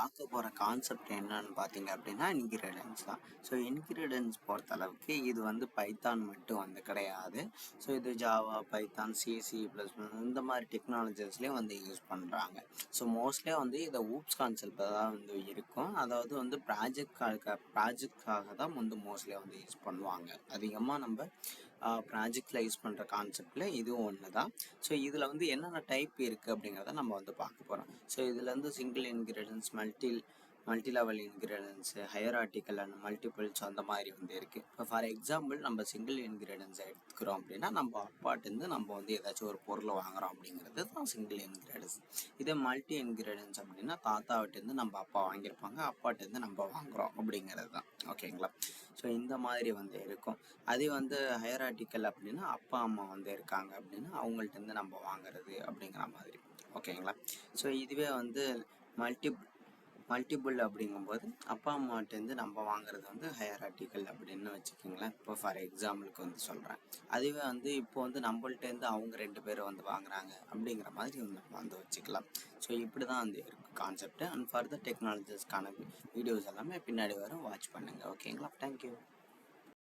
பார்க்க போகிற கான்செப்ட் என்னன்னு பார்த்தீங்க அப்படின்னா இன்கிரீடியன்ஸ் தான். ஸோ இன்கிரீடியன்ஸ் பொறுத்த அளவுக்கு இது வந்து பைத்தான் மட்டும் வந்து கிடையாது. ஸோ இது ஜாவா, பைத்தான், C++ இந்த மாதிரி டெக்னாலஜிஸ்லேயும் வந்து யூஸ் பண்ணுறாங்க. ஸோ மோஸ்ட்லியாக வந்து இதை ஊப்ஸ் கான்செப்ட் தான் வந்து இருக்கும். அதாவது வந்து ப்ராஜெக்ட்காக தான் வந்து மோஸ்ட்லியாக வந்து யூஸ் பண்ணுவாங்க. அதிகமாக நம்ம ப்ராஜெக்டில் யூஸ் பண்ணுற கான்செப்டில் இதுவும் ஒன்று தான். ஸோ இதில் வந்து என்னென்ன டைப் இருக்குது அப்படிங்கிறத நம்ம வந்து பார்க்க போகிறோம். ஸோ இதில் வந்து single ingredients, multi level ingredients, hierarchical and multiples அந்த மாதிரி வந்து இருக்குது. இப்போ ஃபார் எக்ஸாம்பிள் நம்ம சிங்கிள் இன்கிரீடியன்ஸை எடுத்துக்கிறோம் அப்படின்னா நம்ம அப்பாட்டேருந்து நம்ம வந்து ஏதாச்சும் ஒரு பொருளை வாங்குகிறோம் அப்படிங்கிறது தான் சிங்கிள் இன்கிரீடியன்ஸ். இதே மல்டி இன்கிரீடியன்ஸ் அப்படின்னா தாத்தாவிட்டேருந்து நம்ம அப்பா வாங்கியிருப்பாங்க, அப்பாட்டேருந்து நம்ம வாங்குகிறோம் அப்படிங்கிறது தான். ஓகேங்களா? ஸோ இந்த மாதிரி வந்து இருக்கும். அதே வந்து ஹையரார்டிக்கல் அப்படின்னா அப்பா அம்மா வந்து இருக்காங்க அப்படின்னா அவங்கள்ட்டேருந்து நம்ம வாங்குறது அப்படிங்கிற மாதிரி. ஓகேங்களா? ஸோ இதுவே வந்து மல்டிபிள் அப்படிங்கும்போது அப்பா அம்மாட்டேருந்து நம்ம வாங்குறது வந்து ஹையரார்டிக்கல் அப்படின்னு வச்சுக்கோங்களேன். இப்போ ஃபார் எக்ஸாம்பிளுக்கு வந்து சொல்கிறேன். அதுவே வந்து இப்போ வந்து நம்மள்ட்டேருந்து அவங்க 2 பேரும் வந்து வாங்குறாங்க அப்படிங்கிற மாதிரி நம்ம வந்து வச்சுக்கலாம். ஸோ இப்படி தான் வந்து இருக்குது கான்செப்ட். அண்ட் ஃபர்தர் டெக்னாலஜிஸ்க்கான வீடியோஸ் எல்லாமே பின்னாடி வரும், வாட்ச் பண்ணுங்கள். ஓகேங்களா? தேங்க்யூ.